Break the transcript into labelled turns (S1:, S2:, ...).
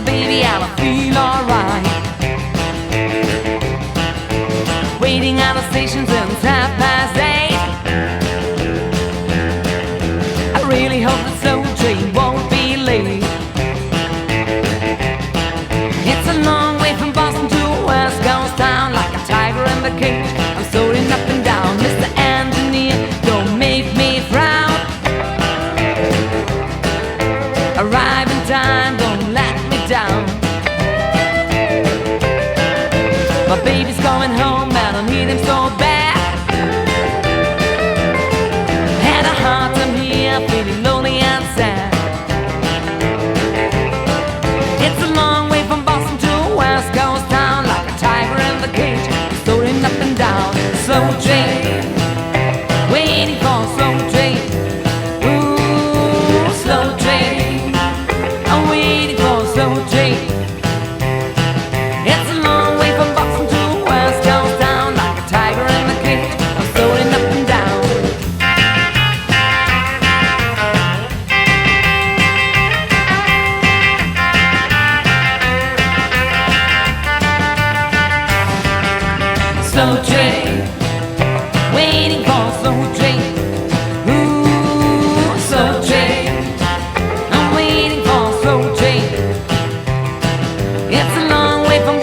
S1: baby, I'll feel alright. Waiting at the station since 8:30. I really hope the slow train won't be late. It's a long way from Boston to West Coast town, like a tiger in the cage. I'm soaring up and down, Mr. Engineer, don't make me frown. Arrive in time, don't let me down. My baby's going home and I need him so bad. Had a hard time here, feeling lonely and sad. It's a long way from Boston to West Coast town, like a tiger in the cage, soaring up and down. Slow train, waiting for a slow train. Ooh, slow train, I'm waiting for a slow train. It's a long way from Boston to West Coast town, like a tiger in the cage, I'm soaring up and down. Slow train, waiting for a slow train. Ooh, slow train, I'm waiting for a slow train. It's a long way from